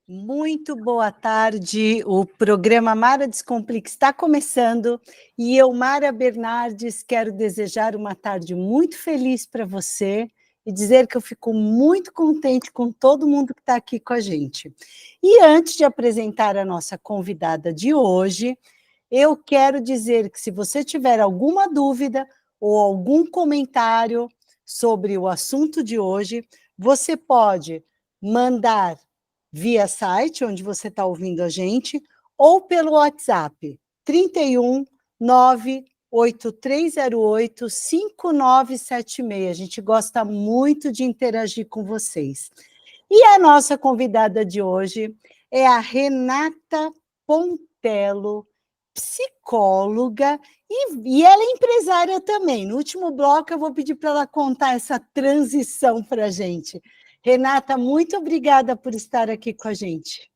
Muito boa tarde, o programa Mara Descomplica está começando e eu, Mara Bernardes, quero desejar uma tarde muito feliz para você e dizer que eu fico muito contente com todo mundo que está aqui com a gente. E antes de apresentar a nossa convidada de hoje, eu quero dizer que se você tiver alguma dúvida ou algum comentário sobre o assunto de hoje, você pode mandar via site, onde você está ouvindo a gente, ou pelo WhatsApp, 31 98308 5976. A gente gosta muito de interagir com vocês. E a nossa convidada de hoje é a Renata Pontello, psicóloga, e ela é empresária também. No último bloco, eu vou pedir para ela contar essa transição para a gente. Renata, muito obrigada por estar aqui com a gente.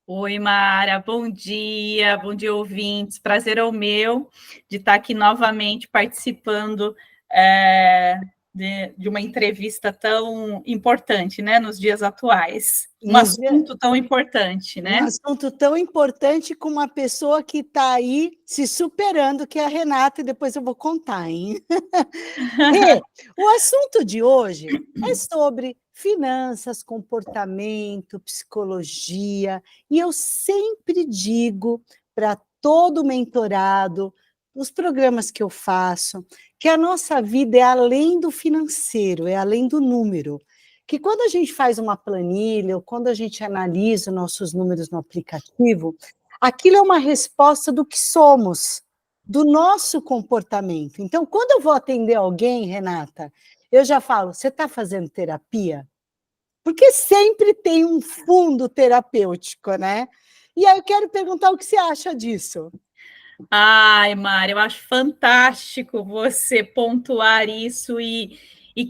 Oi, Mara, bom dia, ouvintes. Prazer é o meu de estar aqui novamente participando de uma entrevista tão importante, né, nos dias atuais. Um assunto tão importante, né? Um assunto tão importante com uma pessoa que está aí se superando, que é a Renata, e depois eu vou contar, hein? Rê, o assunto de hoje é sobre finanças, comportamento, psicologia, e eu sempre digo para todo mentorado, os programas que eu faço, que a nossa vida é além do financeiro, é além do número. Que quando a gente faz uma planilha, ou quando a gente analisa os nossos números no aplicativo, aquilo é uma resposta do que somos, do nosso comportamento. Então, quando eu vou atender alguém, Renata, eu já falo, você está fazendo terapia? Porque sempre tem um fundo terapêutico, né? E aí eu quero perguntar o que você acha disso. Ai, Mara, eu acho fantástico você pontuar isso e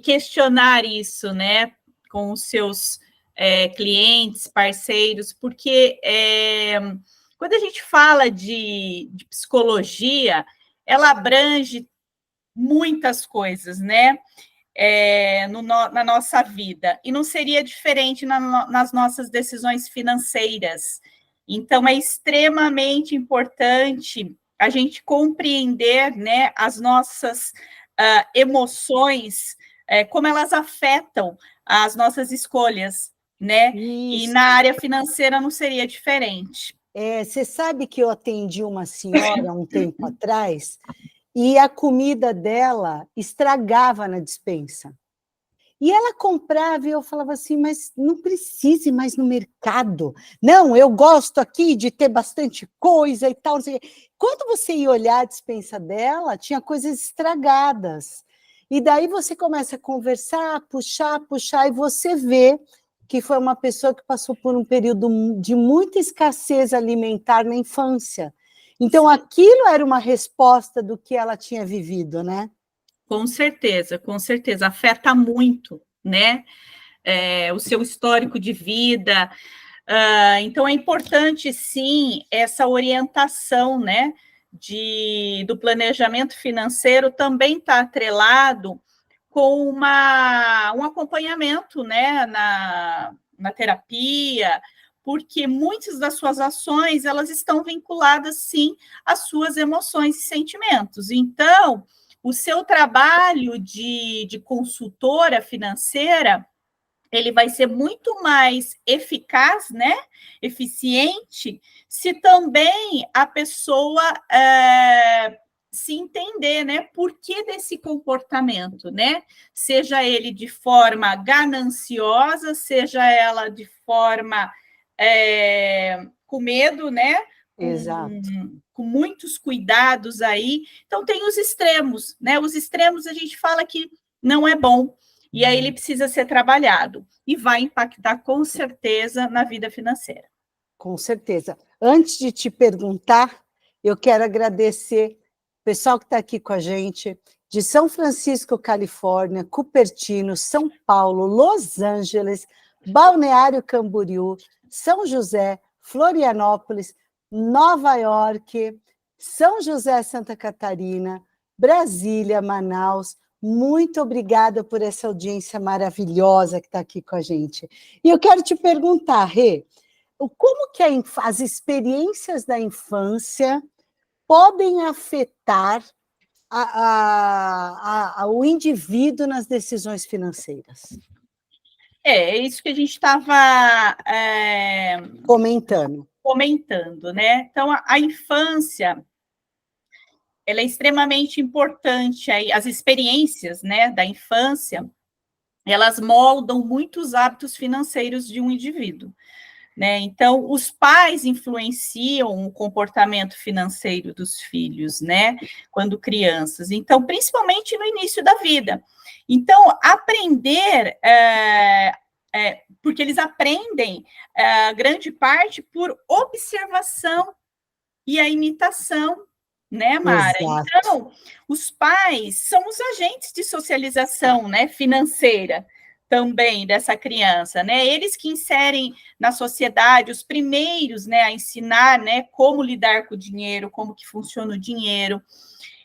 questionar isso, né, com os seus clientes, parceiros, porque quando a gente fala de psicologia, ela abrange muitas coisas, né? Na nossa vida, e não seria diferente nas nossas decisões financeiras. Então, é extremamente importante a gente compreender, né, as nossas emoções, como elas afetam as nossas escolhas, né? Isso. E na área financeira não seria diferente. Você sabe que eu atendi uma senhora há um tempo atrás e a comida dela estragava na despensa. E ela comprava e eu falava assim, mas não precisa ir mais no mercado. Não, eu gosto aqui de ter bastante coisa e tal. Não sei. Quando você ia olhar a despensa dela, tinha coisas estragadas. E daí você começa a conversar, puxar, e você vê que foi uma pessoa que passou por um período de muita escassez alimentar na infância. Então, aquilo era uma resposta do que ela tinha vivido, né? Com certeza, afeta muito, né? O seu histórico de vida. Então, é importante, sim, essa orientação, né? Do planejamento financeiro também está atrelado com um acompanhamento, né? Na terapia, porque muitas das suas ações elas estão vinculadas, sim, às suas emoções e sentimentos. Então, o seu trabalho de consultora financeira, ele vai ser muito mais eficaz, né? Eficiente, se também a pessoa se entender, né? Por que desse comportamento, né? Seja ele de forma gananciosa, seja ela de forma com medo, né? Exato. Com muitos cuidados aí. Então, tem os extremos, né? Os extremos a gente fala que não é bom, e aí ele precisa ser trabalhado, e vai impactar, com certeza, na vida financeira. Com certeza. Antes de te perguntar, eu quero agradecer o pessoal que está aqui com a gente, de São Francisco, Califórnia, Cupertino, São Paulo, Los Angeles, Balneário Camboriú, São José, Florianópolis, Nova York, São José, Santa Catarina, Brasília, Manaus, Muito obrigada por essa audiência maravilhosa que está aqui com a gente. E eu quero te perguntar, Rê, como que as experiências da infância podem afetar o indivíduo nas decisões financeiras? É isso que a gente estava comentando, né? Então, a infância, ela é extremamente importante. Aí, as experiências, né, da infância, elas moldam muitos hábitos financeiros de um indivíduo, né? Então, os pais influenciam o comportamento financeiro dos filhos, né? Quando crianças. Então, principalmente no início da vida. Então, aprender, porque eles aprendem grande parte por observação e a imitação, né, Mara? Exato. Então, os pais são os agentes de socialização, né, financeira também dessa criança, né? Eles que inserem na sociedade os primeiros, né, a ensinar, né, como lidar com o dinheiro, como que funciona o dinheiro.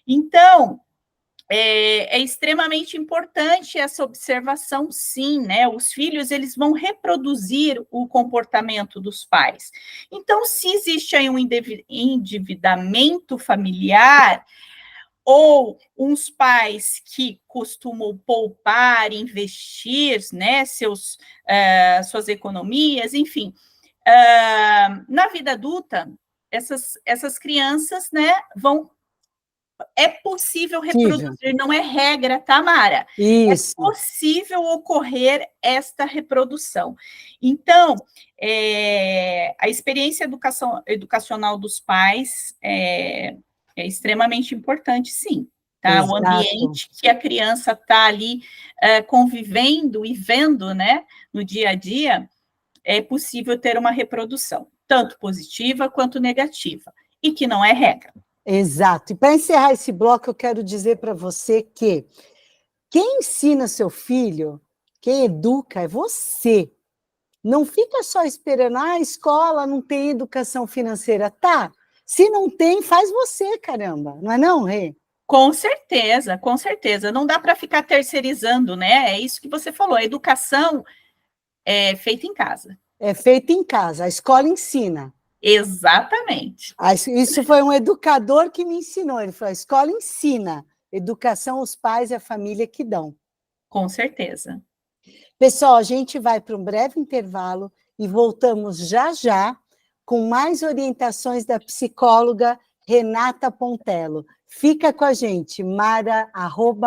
Então, é extremamente importante essa observação, sim, né? Os filhos, eles vão reproduzir o comportamento dos pais. Então, se existe aí um endividamento familiar, ou uns pais que costumam poupar, investir, né, suas economias, enfim, na vida adulta, essas crianças, né, é possível reproduzir, não é regra, tá, Mara? Isso. É possível ocorrer esta reprodução. Então, a experiência educacional dos pais é extremamente importante, sim. Tá? Exato. O ambiente que a criança está ali convivendo e vendo, né, no dia a dia, é possível ter uma reprodução, tanto positiva quanto negativa, e que não é regra. Exato. E para encerrar esse bloco, eu quero dizer para você que quem ensina seu filho, quem educa é você. Não fica só esperando, a escola não tem educação financeira. Tá, se não tem, faz você, caramba. Não é não, Rê? Com certeza, com certeza. Não dá para ficar terceirizando, né? É isso que você falou. A educação é feita em casa. É feita em casa, a escola ensina. Exatamente. Isso foi um educador que me ensinou. Ele falou: a escola ensina, educação os pais e a família que dão. Com certeza. Pessoal, a gente vai para um breve intervalo e voltamos já já com mais orientações da psicóloga Renata Pontello. Fica com a gente, Mara,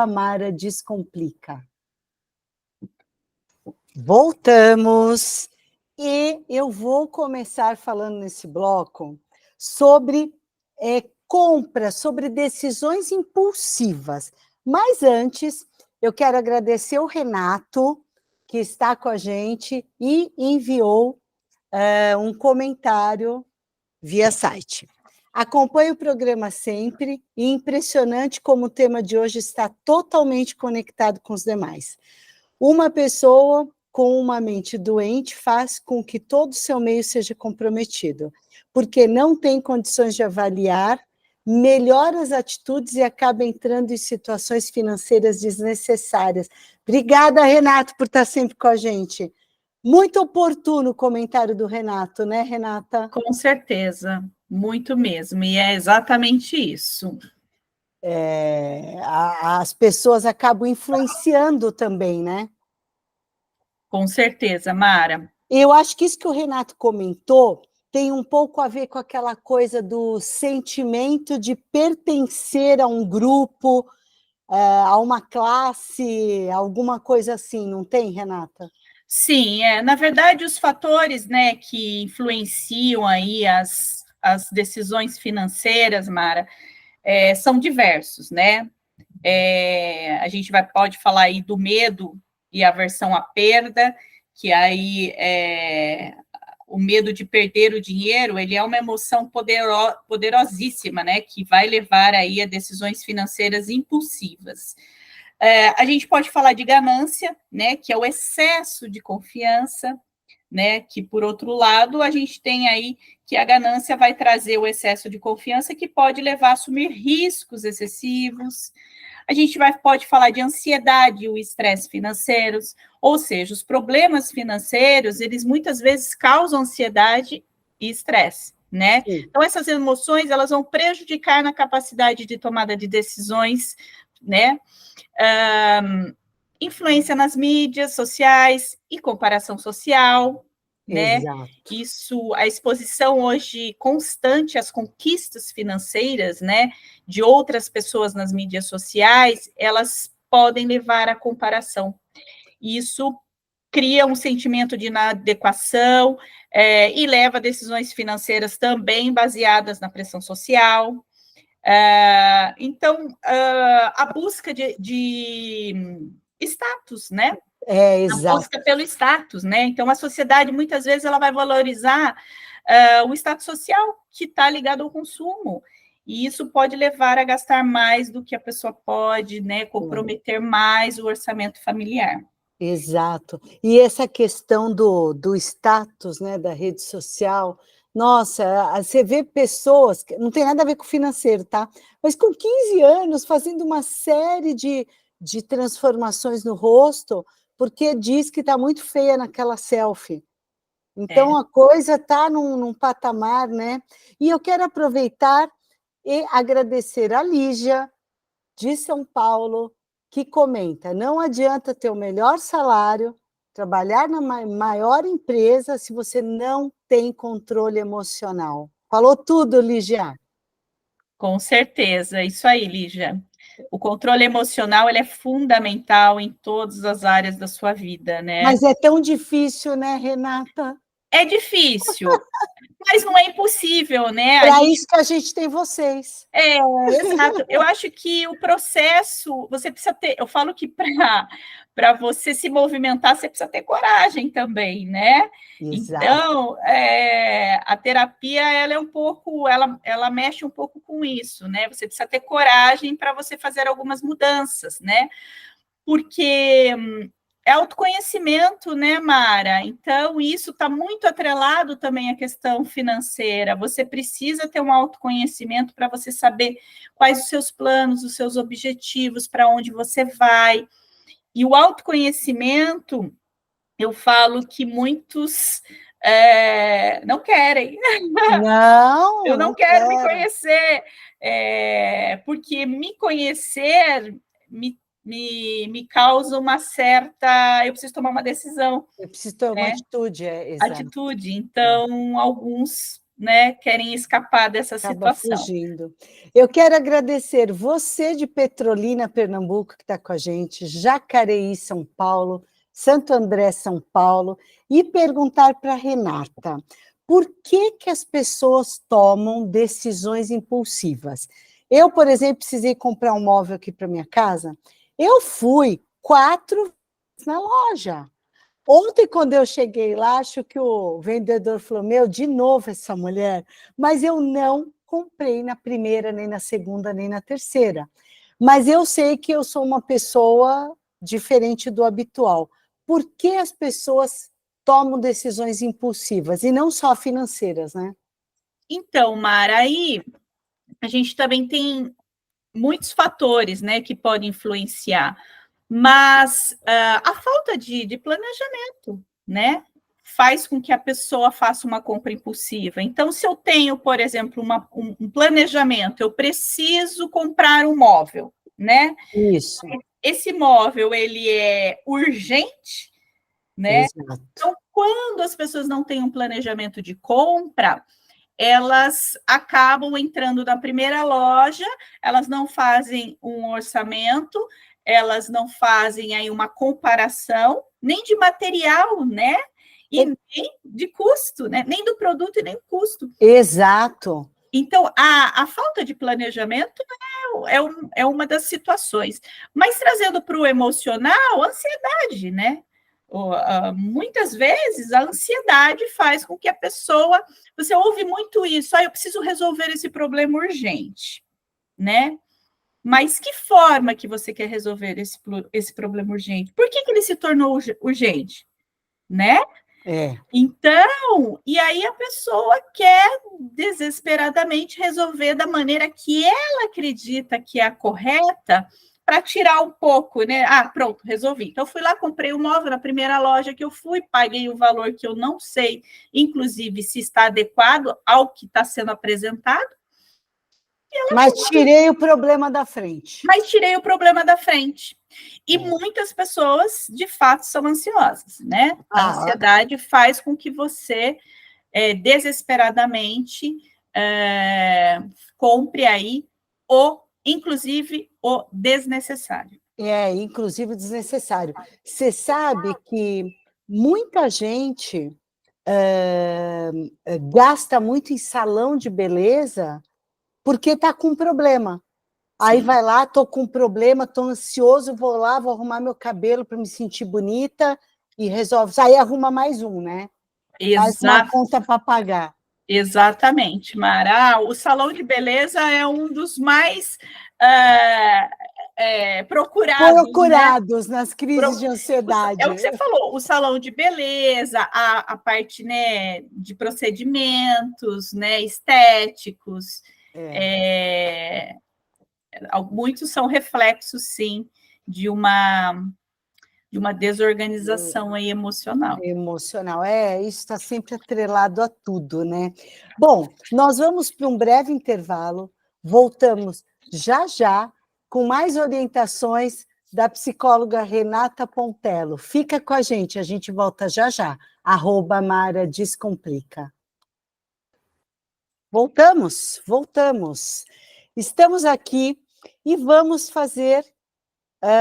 @Mara Descomplica. Voltamos. E eu vou começar falando nesse bloco sobre compra, sobre decisões impulsivas. Mas antes, eu quero agradecer o Renato, que está com a gente e enviou um comentário via site. Acompanhe o programa sempre e impressionante como o tema de hoje está totalmente conectado com os demais. Uma pessoa com uma mente doente faz com que todo o seu meio seja comprometido, porque não tem condições de avaliar, melhora as atitudes e acaba entrando em situações financeiras desnecessárias. Obrigada, Renato, por estar sempre com a gente. Muito oportuno o comentário do Renato, né, Renata? Com certeza, muito mesmo, e é exatamente isso. As pessoas acabam influenciando também, né? Com certeza, Mara. Eu acho que isso que o Renato comentou tem um pouco a ver com aquela coisa do sentimento de pertencer a um grupo, a uma classe, alguma coisa assim, não tem, Renata? Sim, na verdade, os fatores, né, que influenciam aí as decisões financeiras, Mara, são diversos, né? A gente pode falar aí do medo e aversão à perda, que aí o medo de perder o dinheiro, ele é uma emoção poderosíssima, né, que vai levar aí a decisões financeiras impulsivas. A gente pode falar de ganância, né, que é o excesso de confiança, né? Que, por outro lado, a gente tem aí que a ganância vai trazer o excesso de confiança que pode levar a assumir riscos excessivos. A gente pode falar de ansiedade e o estresse financeiros, ou seja, os problemas financeiros, eles muitas vezes causam ansiedade e estresse, né? Sim. Então, essas emoções, elas vão prejudicar na capacidade de tomada de decisões, né? Influência nas mídias sociais e comparação social, né? Exato. Isso, a exposição hoje constante às conquistas financeiras, né, de outras pessoas nas mídias sociais, elas podem levar à comparação. Isso cria um sentimento de inadequação e leva a decisões financeiras também baseadas na pressão social. Então, a busca de status, né? A Exato. busca pelo status, né? Então, a sociedade, muitas vezes, ela vai valorizar o status social que está ligado ao consumo. E isso pode levar a gastar mais do que a pessoa pode, né? Comprometer mais o orçamento familiar. Exato. E essa questão do status, né, da rede social, nossa, você vê pessoas, que não tem nada a ver com financeiro, tá? Mas com 15 anos fazendo uma série de transformações no rosto, porque diz que está muito feia naquela selfie. Então a coisa está num patamar, né? E eu quero aproveitar e agradecer a Lígia, de São Paulo, que comenta: não adianta ter o melhor salário, trabalhar na maior empresa, se você não tem controle emocional. Falou tudo, Lígia. Com certeza, isso aí, Lígia. O controle emocional ele é fundamental em todas as áreas da sua vida, né? Mas é tão difícil, né, Renata? É difícil, mas não é impossível, né? Para isso que a gente tem vocês. Exato. Eu acho que o processo, você precisa ter, eu falo que para você se movimentar, você precisa ter coragem também, né? Exato. Então, a terapia, ela é um pouco, ela mexe um pouco com isso, né? Você precisa ter coragem para você fazer algumas mudanças, né? Porque é autoconhecimento, né, Mara? Então, isso está muito atrelado também à questão financeira. Você precisa ter um autoconhecimento para você saber quais os seus planos, os seus objetivos, para onde você vai. E o autoconhecimento, eu falo que muitos não querem. Não, Eu não não quero me quero. conhecer, porque me conhecer me causa uma certa. Eu preciso tomar uma decisão, Eu preciso ter uma né? atitude, exato. Atitude. Então, alguns, né, querem escapar dessa Acaba situação. fugindo. Eu quero agradecer você de Petrolina, Pernambuco, que está com a gente, Jacareí, São Paulo, Santo André, São Paulo, e perguntar para a Renata, por que as pessoas tomam decisões impulsivas? Eu, por exemplo, precisei comprar um móvel aqui para minha casa, eu fui 4 vezes na loja. Ontem, quando eu cheguei lá, acho que o vendedor falou: meu, de novo essa mulher, mas eu não comprei na primeira, nem na segunda, nem na terceira. Mas eu sei que eu sou uma pessoa diferente do habitual. Por que as pessoas tomam decisões impulsivas, e não só financeiras, né? Então, Mara, aí a gente também tem muitos fatores, né, que podem influenciar, mas a falta de planejamento, né, faz com que a pessoa faça uma compra impulsiva. Então, se eu tenho, por exemplo, um planejamento, eu preciso comprar um móvel, né? Isso. Esse móvel, ele é urgente, né? Exato. Então, quando as pessoas não têm um planejamento de compra, elas acabam entrando na primeira loja, elas não fazem um orçamento, elas não fazem aí uma comparação, nem de material, né? E nem de custo, né? Nem do produto e nem do custo. Exato. Então, a falta de planejamento é uma das situações. Mas trazendo para o emocional, a ansiedade, né? Muitas vezes a ansiedade faz com que a pessoa. Você ouve muito isso, eu preciso resolver esse problema urgente, né? Mas que forma que você quer resolver esse problema urgente? Por que ele se tornou urgente, né? É. Então, e aí a pessoa quer desesperadamente resolver da maneira que ela acredita que é a correta, para tirar um pouco, né? Ah, pronto, resolvi. Então, fui lá, comprei o móvel na primeira loja que eu fui, paguei o valor que eu não sei, inclusive, se está adequado ao que está sendo apresentado. Mas tirei o problema da frente. Mas tirei o problema da frente. E muitas pessoas, de fato, são ansiosas, né? A ansiedade faz com que você desesperadamente compre aí inclusive, o desnecessário. Inclusive desnecessário. Você sabe que muita gente gasta muito em salão de beleza porque está com problema. Aí vai lá, estou com problema, estou ansioso, vou lá, vou arrumar meu cabelo para me sentir bonita e resolve. Aí arruma mais um, né? Mais uma conta para pagar. Exatamente, Mara. O salão de beleza é um dos mais procurados, né? Nas crises de ansiedade. É o que você falou, o salão de beleza, a parte, né, de procedimentos, né, estéticos. Muitos são reflexos, sim, de uma desorganização aí emocional. Emocional, isso está sempre atrelado a tudo, né? Bom, nós vamos para um breve intervalo, voltamos já com mais orientações da psicóloga Renata Pontello. Fica com a gente volta já. @Mara Descomplica. Voltamos. Estamos aqui e vamos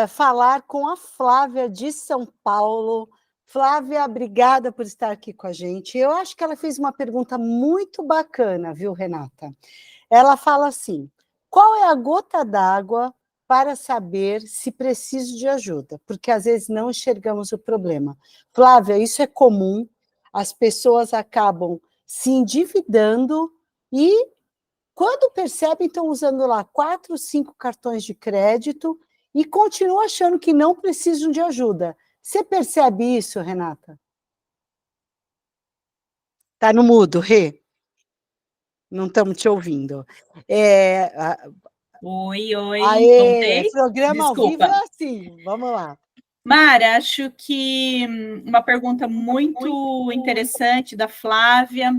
falar com a Flávia de São Paulo. Flávia, obrigada por estar aqui com a gente. Eu acho que ela fez uma pergunta muito bacana, viu, Renata? Ela fala assim: qual é a gota d'água para saber se preciso de ajuda? Porque às vezes não enxergamos o problema. Flávia, isso é comum, as pessoas acabam se endividando e, quando percebem, estão usando lá 4, 5 cartões de crédito e continuam achando que não precisam de ajuda. Você percebe isso, Renata? Está no mudo, Rê? Não estamos te ouvindo. Oi, voltei? Programa Desculpa. Ao vivo é assim, vamos lá. Mara, acho que uma pergunta muito interessante da Flávia.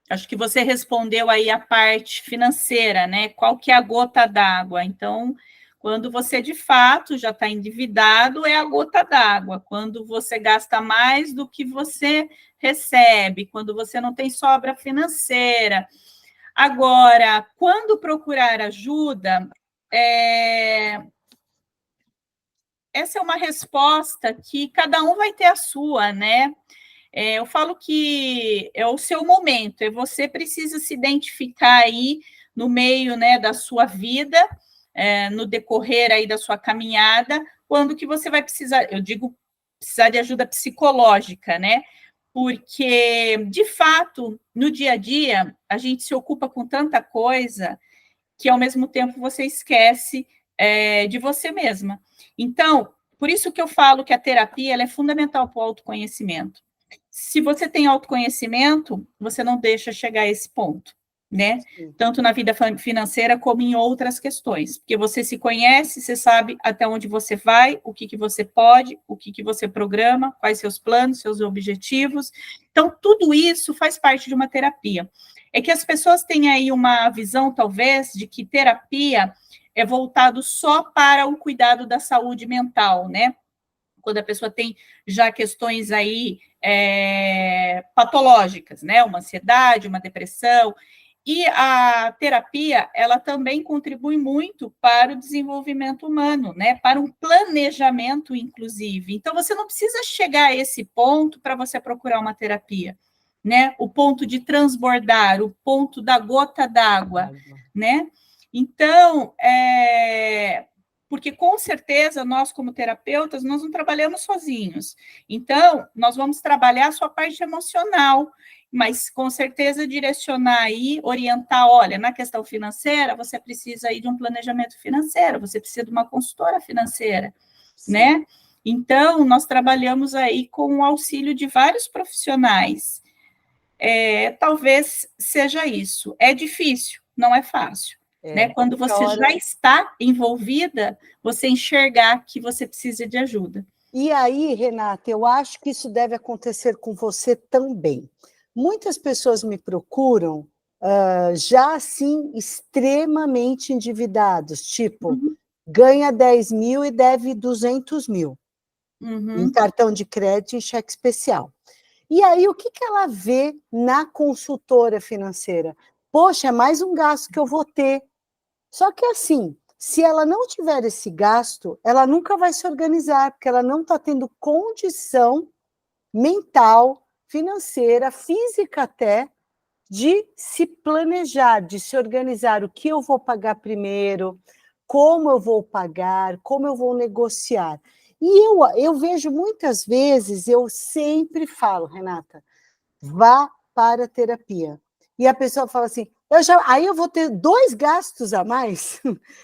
Acho que você respondeu aí a parte financeira, né? Qual que é a gota d'água? Então, quando você de fato já está endividado, é a gota d'água. Quando você gasta mais do que você recebe, quando você não tem sobra financeira. Agora, quando procurar ajuda, essa é uma resposta que cada um vai ter a sua, né? Eu falo que é o seu momento, você precisa se identificar aí no meio, né, da sua vida, no decorrer aí da sua caminhada, quando que você vai precisar, eu digo, precisar de ajuda psicológica, né? Porque, de fato, no dia a dia, a gente se ocupa com tanta coisa que, ao mesmo tempo, você esquece de você mesma. Então, por isso que eu falo que a terapia ela é fundamental para o autoconhecimento. Se você tem autoconhecimento, você não deixa chegar a esse ponto, né? Tanto na vida financeira como em outras questões. Porque você se conhece, você sabe até onde você vai, o que você pode, o que você programa, quais seus planos, seus objetivos. Então, tudo isso faz parte de uma terapia. É que as pessoas têm aí uma visão, talvez, de que terapia é voltado só para o cuidado da saúde mental, né? Quando a pessoa tem já questões aí patológicas, né? Uma ansiedade, uma depressão. E a terapia, ela também contribui muito para o desenvolvimento humano, né? Para um planejamento, inclusive. Então, você não precisa chegar a esse ponto para você procurar uma terapia, né? O ponto de transbordar, o ponto da gota d'água, né? Então, porque com certeza nós, como terapeutas, nós não trabalhamos sozinhos. Então, nós vamos trabalhar a sua parte emocional, mas com certeza direcionar aí, orientar, olha, na questão financeira, você precisa aí de um planejamento financeiro, você precisa de uma consultora financeira, né? Então, nós trabalhamos aí com o auxílio de vários profissionais. Talvez seja isso. É difícil, não é fácil. Né? Quando você já está envolvida, você enxergar que você precisa de ajuda. E aí, Renata, eu acho que isso deve acontecer com você também. Muitas pessoas me procuram já assim, extremamente endividados, tipo, ganha 10 mil e deve 200 mil em cartão de crédito e cheque especial. E aí, o que ela vê na consultora financeira? Poxa, é mais um gasto que eu vou ter. Só que assim, se ela não tiver esse gasto, ela nunca vai se organizar, porque ela não está tendo condição mental, financeira, física até, de se planejar, de se organizar. O que eu vou pagar primeiro, como eu vou pagar, como eu vou negociar. E eu vejo muitas vezes, eu sempre falo, Renata, vá para a terapia. E a pessoa fala assim, aí eu vou ter 2 gastos a mais.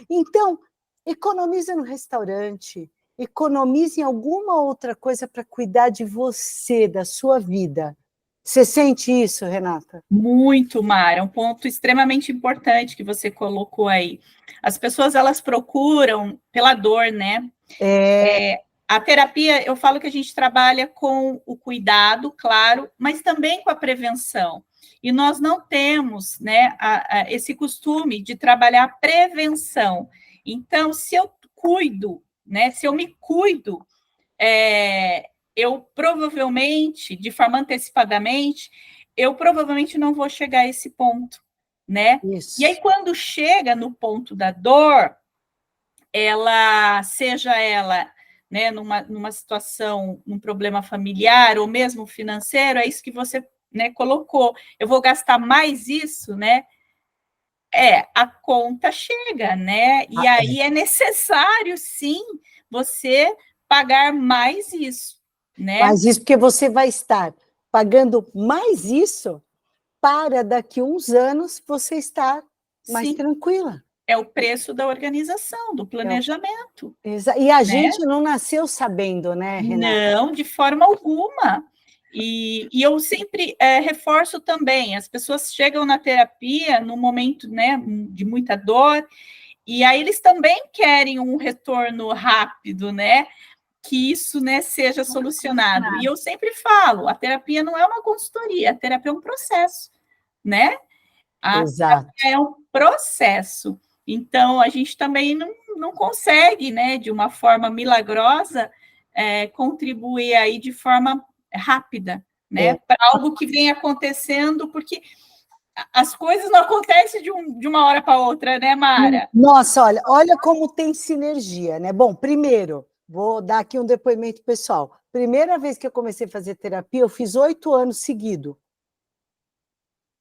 Então, economiza no restaurante, economize em alguma outra coisa para cuidar de você, da sua vida. Você sente isso, Renata? Muito, Mara, um ponto extremamente importante que você colocou aí. As pessoas, elas procuram pela dor, né? A terapia, eu falo que a gente trabalha com o cuidado, claro, mas também com a prevenção. E nós não temos, né, esse costume de trabalhar a prevenção. Então, se eu cuido, né, se eu me cuido, eu provavelmente, de forma antecipadamente, eu provavelmente não vou chegar a esse ponto, né? Isso. E aí, quando chega no ponto da dor, seja ela, né, numa situação, num problema familiar ou mesmo financeiro, é isso que você, né, colocou. Eu vou gastar mais isso, né? A conta chega, né? E aí é necessário, sim, você pagar mais isso, né? Mas isso porque você vai estar pagando mais isso para daqui a uns anos você estar mais Sim. tranquila. É o preço da organização, do planejamento. E a né? gente não nasceu sabendo, né, Renata? Não, de forma alguma. E eu sempre reforço também, as pessoas chegam na terapia no momento, né, de muita dor, e aí eles também querem um retorno rápido, né? Que isso, né, seja solucionado. E eu sempre falo, a terapia não é uma consultoria, a terapia é um processo, né? A Exato. terapia é um processo. Então, a gente também não consegue, né, de uma forma milagrosa, contribuir aí de forma rápida, né, para algo que vem acontecendo, porque as coisas não acontecem de uma hora para outra, né, Mara? Nossa, olha como tem sinergia, né? Bom, primeiro, vou dar aqui um depoimento pessoal. Primeira vez que eu comecei a fazer terapia, eu fiz 8 anos seguidos.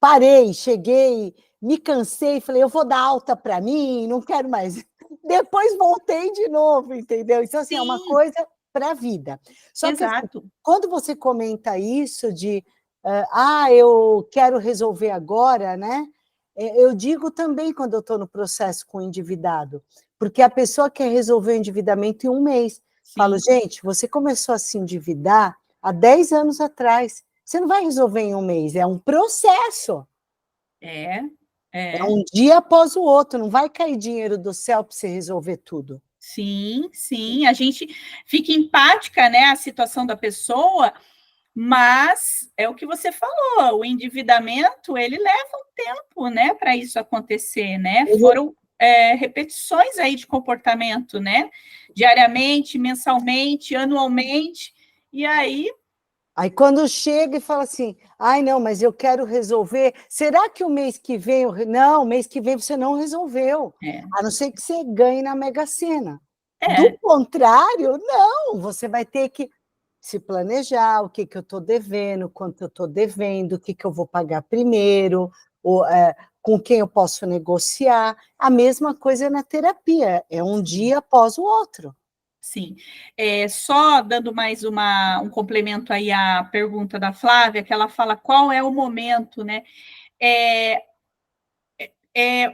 Parei, cheguei, me cansei, falei, eu vou dar alta para mim, não quero mais. Depois voltei de novo, entendeu? Então, assim, é uma coisa para a vida. Só que, assim, Exato. quando você comenta isso de, eu quero resolver agora, né? Eu digo também quando eu estou no processo com o endividado, porque a pessoa quer resolver o endividamento em um mês. Sim. Falo, gente, você começou a se endividar há 10 anos atrás. Você não vai resolver em um mês, é um processo. É um dia após o outro, não vai cair dinheiro do céu para você resolver tudo. Sim, sim, a gente fica empática, né, a situação da pessoa, mas é o que você falou, o endividamento, ele leva um tempo, né, para isso acontecer, né, foram repetições aí de comportamento, né, diariamente, mensalmente, anualmente, e aí... Aí quando chega e fala assim, ai não, mas eu quero resolver, será que o mês que vem, não, mês que vem você não resolveu, a não ser que você ganhe na Mega Sena. Do contrário, não, você vai ter que se planejar, o que eu estou devendo, quanto eu estou devendo, o que eu vou pagar primeiro, com quem eu posso negociar. A mesma coisa na terapia, é um dia após o outro. Sim. Só dando mais um complemento aí à pergunta da Flávia, que ela fala qual é o momento, né?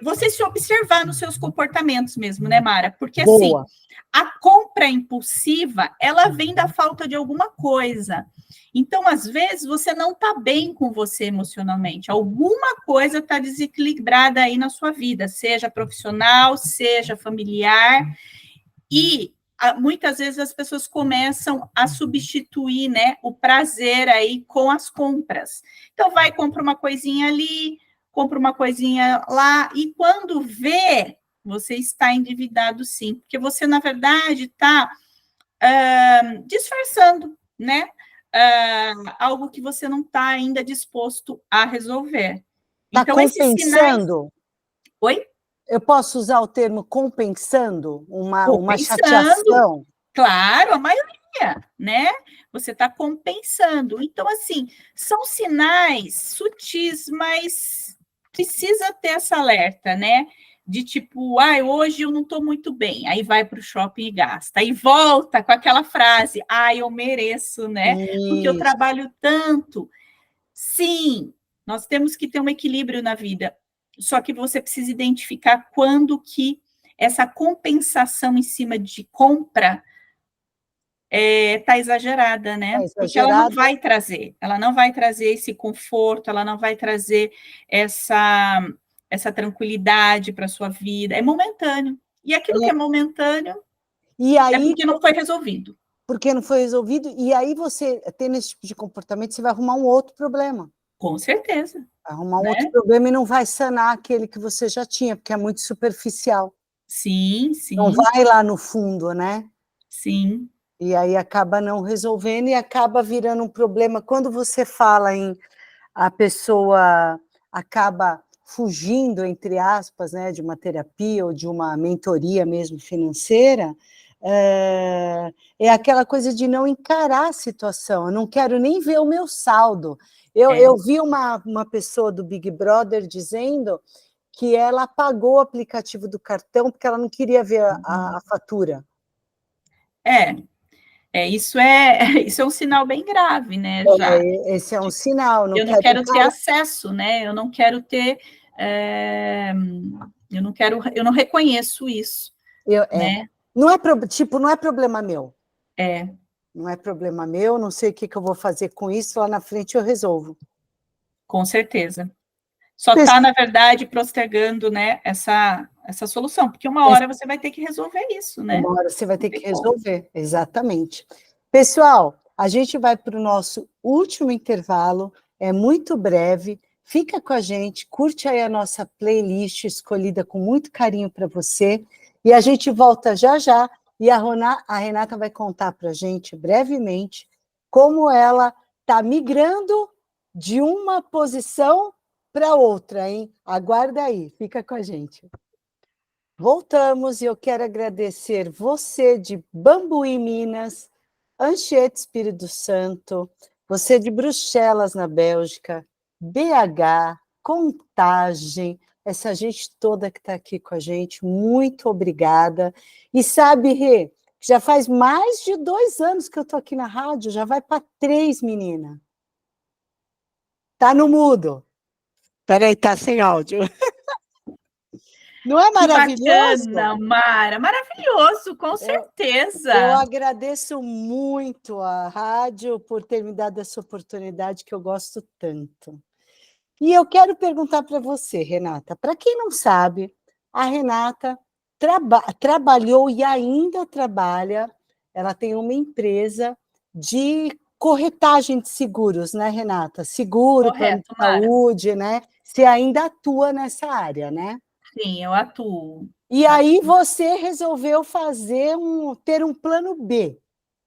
você se observar nos seus comportamentos mesmo, né, Mara? Porque, assim, Boa. a compra impulsiva, ela vem da falta de alguma coisa. Então, às vezes, você não está bem com você emocionalmente. Alguma coisa está desequilibrada aí na sua vida, seja profissional, seja familiar. E muitas vezes as pessoas começam a substituir, né, o prazer aí com as compras. Então, vai, compra uma coisinha ali, compra uma coisinha lá, e quando vê, você está endividado sim, porque você, na verdade, está disfarçando, né? Algo que você não está ainda disposto a resolver. Está Então, esses sinais. compensando? Oi? Eu posso usar o termo compensando uma Compensando, chateação? claro, a maioria, né? Você está compensando. Então, assim, são sinais sutis, mas precisa ter essa alerta, né? De tipo, hoje eu não estou muito bem. Aí vai para o shopping e gasta. Aí volta com aquela frase, eu mereço, né? Porque eu Isso. trabalho tanto. Sim, nós temos que ter um equilíbrio na vida. Só que você precisa identificar quando que essa compensação em cima de compra está exagerada, É né? Porque exagerada. ela não vai trazer esse conforto, ela não vai trazer essa tranquilidade para a sua vida. É momentâneo. E aquilo que é momentâneo E é aí, porque não foi resolvido. porque não foi resolvido, e aí você, tendo esse tipo de comportamento, você vai arrumar um outro problema. Com certeza, Arrumar um outro né? problema e não vai sanar aquele que você já tinha, porque é muito superficial. Sim, Não sim, vai lá no fundo, né? sim. E aí acaba não resolvendo e acaba virando um problema. Quando você fala em a pessoa acaba fugindo, entre aspas, né, de uma terapia ou de uma mentoria mesmo financeira, é aquela coisa de não encarar a situação. Eu não quero nem ver o meu saldo. Eu vi uma pessoa do Big Brother dizendo que ela apagou o aplicativo do cartão porque ela não queria ver a fatura. Isso é um sinal bem grave, né? Já. Esse é um sinal, não Eu não quero quero ter encarar. acesso, né? Eu não quero ter. Eu não reconheço isso, né? Não é, tipo, não é problema meu. É, Não é problema meu, não sei o que eu vou fazer com isso, lá na frente eu resolvo. com certeza. Só está, na verdade, postergando, né, essa solução, porque uma hora você vai ter que resolver isso, né? Uma hora você vai Não ter que tem como. resolver, exatamente. Pessoal, a gente vai para o nosso último intervalo, é muito breve, fica com a gente, curte aí a nossa playlist escolhida com muito carinho para você, e a gente volta já já, e a Renata vai contar para a gente brevemente como ela está migrando de uma posição para outra, hein? Aguarda aí, fica com a gente. Voltamos e eu quero agradecer você de Bambuí, Minas, Anchieta, Espírito Santo, você de Bruxelas, na Bélgica, BH, Contagem, essa gente toda que está aqui com a gente, muito obrigada. E sabe, Rê, já faz mais de 2 anos que eu estou aqui na rádio, já vai para 3, menina. Tá no mudo. Peraí, tá sem áudio. Não é Que maravilhoso? bacana, Mara. Maravilhoso, com Eu certeza. agradeço muito à rádio por ter me dado essa oportunidade que eu gosto tanto. E eu quero perguntar para você, Renata, para quem não sabe, a Renata trabalhou e ainda trabalha, ela tem uma empresa de corretagem de seguros, né, Renata? Seguro, plano de Correto, Mara. saúde, né? Você ainda atua nessa área, né? Sim, eu atuo. E aí você resolveu ter um plano B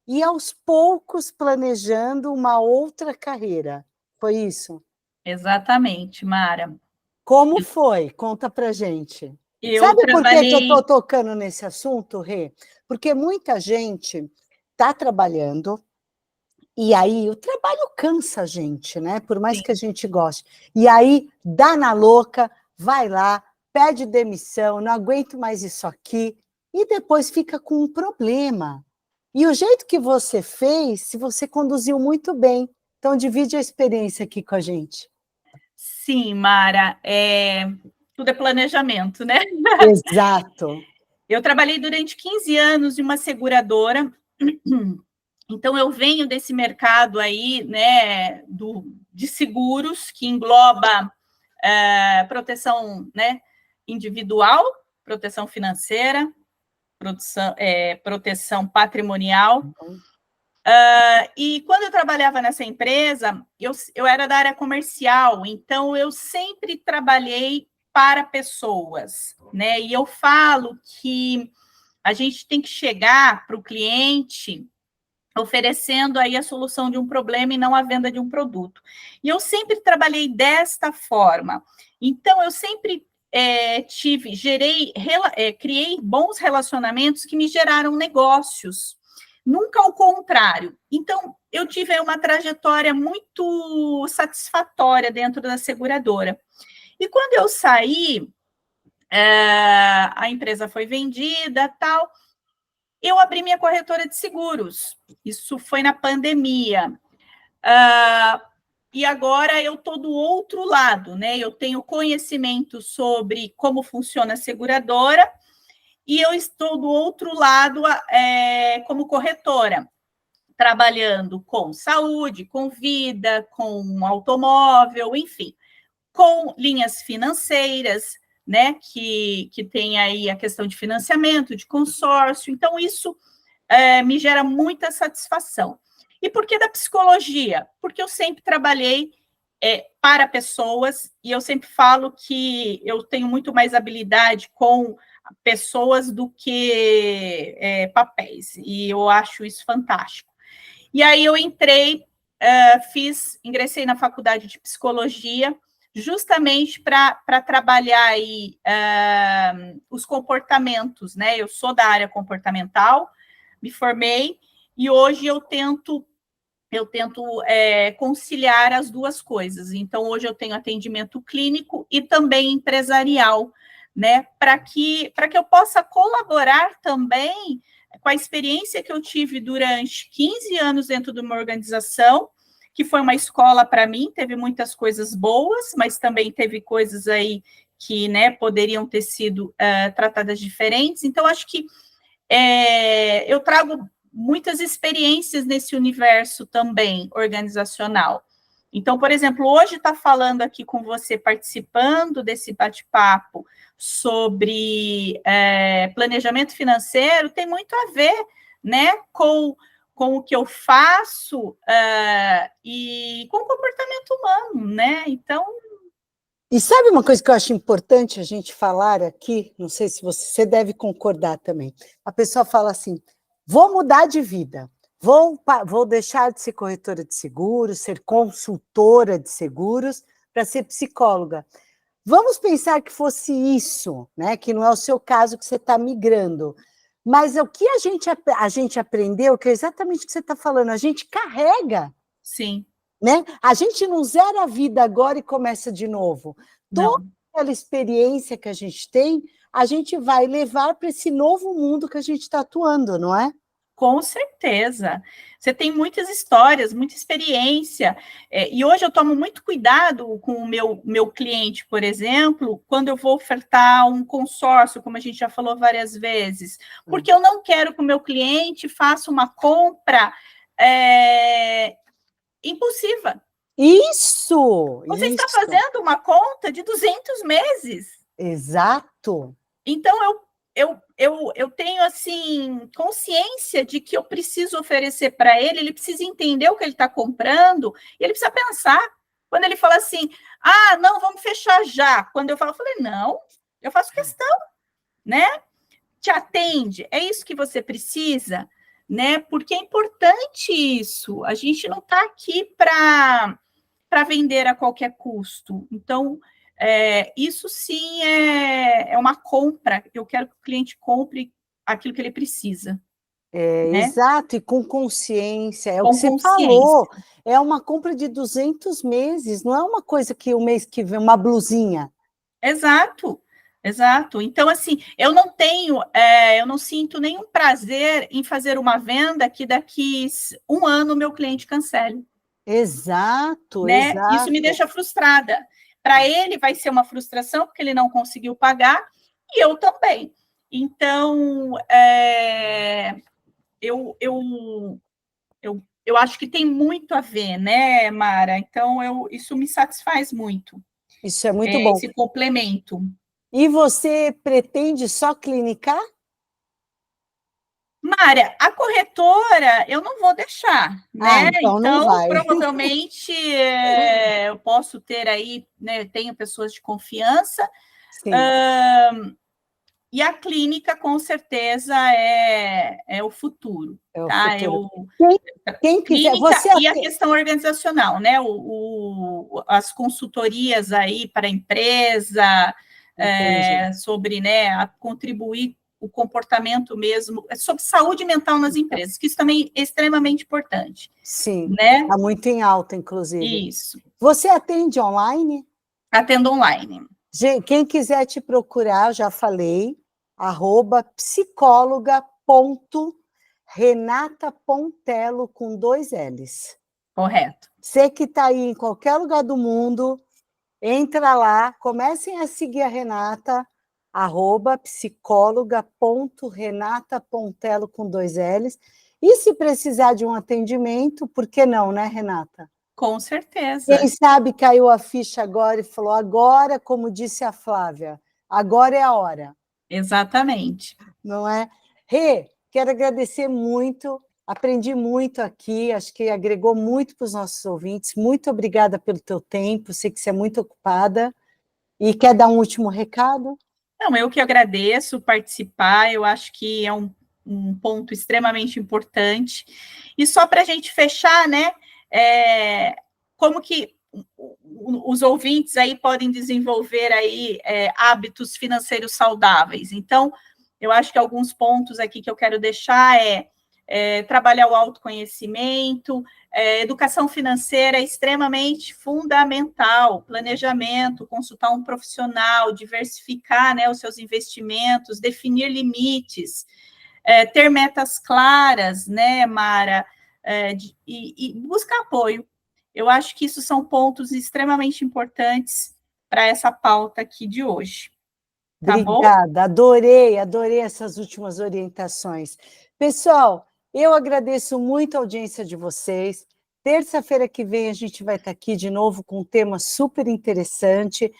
e aos poucos planejando uma outra carreira. Foi isso? Exatamente, Mara. Como foi? Conta pra gente. Eu Sabe por que eu estou trabalhei. tocando nesse assunto, Rê? Porque muita gente está trabalhando e aí o trabalho cansa a gente, né? Por mais Sim, que a gente goste. E aí dá na louca, vai lá, pede demissão, não aguento mais isso aqui, e depois fica com um problema. E o jeito que você fez, se você conduziu muito bem. Então, divide a experiência aqui com a gente. sim, Mara. tudo é planejamento, né? Exato. Eu trabalhei durante 15 anos em uma seguradora, então eu venho desse mercado aí, né, de seguros, que engloba proteção, né, individual, proteção financeira, proteção patrimonial. E quando eu trabalhava nessa empresa, eu era da área comercial, então eu sempre trabalhei para pessoas, né? E eu falo que a gente tem que chegar para o cliente oferecendo aí a solução de um problema e não a venda de um produto. E eu sempre trabalhei desta forma. Então, eu sempre criei bons relacionamentos que me geraram negócios. Nunca ao contrário. Então, eu tive uma trajetória muito satisfatória dentro da seguradora. E quando eu saí, a empresa foi vendida, tal. Eu abri minha corretora de seguros. Isso foi na pandemia. E agora eu estou do outro lado, né? Eu tenho conhecimento sobre como funciona a seguradora e eu estou do outro lado como corretora, trabalhando com saúde, com vida, com automóvel, enfim, com linhas financeiras, né? Que tem aí a questão de financiamento, de consórcio. Então, isso me gera muita satisfação. E por que da psicologia? Porque eu sempre trabalhei para pessoas e eu sempre falo que eu tenho muito mais habilidade com pessoas do que papéis, e eu acho isso fantástico. E aí eu ingressei na faculdade de psicologia, justamente para trabalhar aí, os comportamentos, né? Eu sou da área comportamental, me formei, e hoje eu tento conciliar as duas coisas. Então, hoje eu tenho atendimento clínico e também empresarial, né? Para que eu possa colaborar também com a experiência que eu tive durante 15 anos dentro de uma organização, que foi uma escola para mim, teve muitas coisas boas, mas também teve coisas aí que, né, poderiam ter sido tratadas diferentes. Então, acho que eu trago muitas experiências nesse universo também organizacional. Então, por exemplo, hoje estar falando aqui com você, participando desse bate-papo sobre planejamento financeiro, tem muito a ver, né, com o que eu faço e com o comportamento humano, né? Então... E sabe uma coisa que eu acho importante a gente falar aqui? Não sei se você deve concordar também. A pessoa fala assim, vou mudar de vida, vou deixar de ser corretora de seguros, ser consultora de seguros, para ser psicóloga. Vamos pensar que fosse isso, né? Que não é o seu caso, que você está migrando. Mas o que a gente aprendeu, que é exatamente o que você está falando, a gente carrega. Sim. Né? A gente não zera a vida agora e começa de novo. Não. Toda aquela experiência que a gente tem, a gente vai levar para esse novo mundo que a gente está atuando, não é? Com certeza. Você tem muitas histórias, muita experiência. E hoje eu tomo muito cuidado com o meu cliente, por exemplo, quando eu vou ofertar um consórcio, como a gente já falou várias vezes, porque eu não quero que o meu cliente faça uma compra impulsiva. Isso! Você está fazendo uma conta de 200 meses. Exato. Então, eu tenho, assim, consciência de que eu preciso oferecer para ele precisa entender o que ele está comprando, e ele precisa pensar. Quando ele fala assim, não, vamos fechar já. Quando eu falei, não, eu faço questão, né? Te atende, é isso que você precisa, né? Porque é importante isso. A gente não está aqui para vender a qualquer custo. Então, isso sim é uma compra. Eu quero que o cliente compre aquilo que ele precisa. Né? Exato, e com consciência, é com o que você consciência. falou, é uma compra de 200 meses, não é uma coisa que o mês que vem, uma blusinha. Exato. Então, assim, eu não sinto nenhum prazer em fazer uma venda que daqui um ano o meu cliente cancele. Exato, Né? exato. Isso me deixa frustrada. Para ele vai ser uma frustração, porque ele não conseguiu pagar, e eu também. Então, eu acho que tem muito a ver, né, Mara? Então, isso me satisfaz muito. Isso é muito bom. Esse complemento. E você pretende só clinicar? Mária, a corretora eu não vou deixar, né? Então não vai. Provavelmente eu posso ter aí, né? Tenho pessoas de confiança. E a clínica, com certeza, é o futuro. É o tá? futuro. Quem quiser, você e a questão organizacional, né? As consultorias aí para a empresa, sobre, né, a contribuir o comportamento mesmo, sobre saúde mental nas empresas, que isso também é extremamente importante. Sim, né? Está muito em alta, inclusive. Isso. Você atende online? Atendo online. Quem quiser te procurar, já falei, @psicóloga.renata.pontello com 2 L's. Correto. Você que está aí em qualquer lugar do mundo, entra lá, comecem a seguir a Renata, @psicóloga.renata.pontello com 2 L's. E se precisar de um atendimento, por que não, né, Renata? Com certeza. Quem sabe caiu a ficha agora e falou, agora, como disse a Flávia, agora é a hora. Exatamente. Não é? Rê, quero agradecer muito, aprendi muito aqui, acho que agregou muito para os nossos ouvintes. Muito obrigada pelo teu tempo, sei que você é muito ocupada. E quer dar um último recado? Não, eu que agradeço participar, eu acho que é um ponto extremamente importante. E só para a gente fechar, né, como que os ouvintes aí podem desenvolver aí hábitos financeiros saudáveis. Então, eu acho que alguns pontos aqui que eu quero deixar trabalhar o autoconhecimento, educação financeira é extremamente fundamental, planejamento, consultar um profissional, diversificar, né, os seus investimentos, definir limites, ter metas claras, né, Mara, e buscar apoio. Eu acho que isso são pontos extremamente importantes para essa pauta aqui de hoje. Tá Obrigada, bom? adorei essas últimas orientações. Pessoal, eu agradeço muito a audiência de vocês. Terça-feira que vem a gente vai estar aqui de novo com um tema super interessante.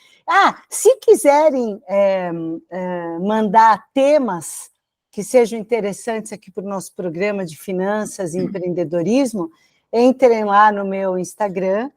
Se quiserem mandar temas que sejam interessantes aqui para o nosso programa de finanças e empreendedorismo, entrem lá no meu Instagram,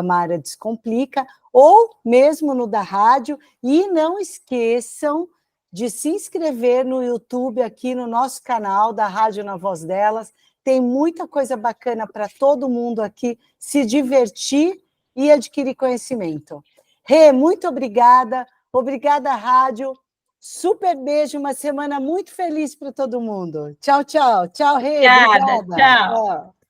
@maradescomplica, ou mesmo no da rádio, e não esqueçam de se inscrever no YouTube, aqui no nosso canal da Rádio Na Voz Delas. Tem muita coisa bacana para todo mundo aqui se divertir e adquirir conhecimento. Rê, muito obrigada. Obrigada, rádio. Super beijo, uma semana muito feliz para todo mundo. Tchau, tchau. Tchau, Rê. Obrigada. Obrigada. Tchau. Tchau.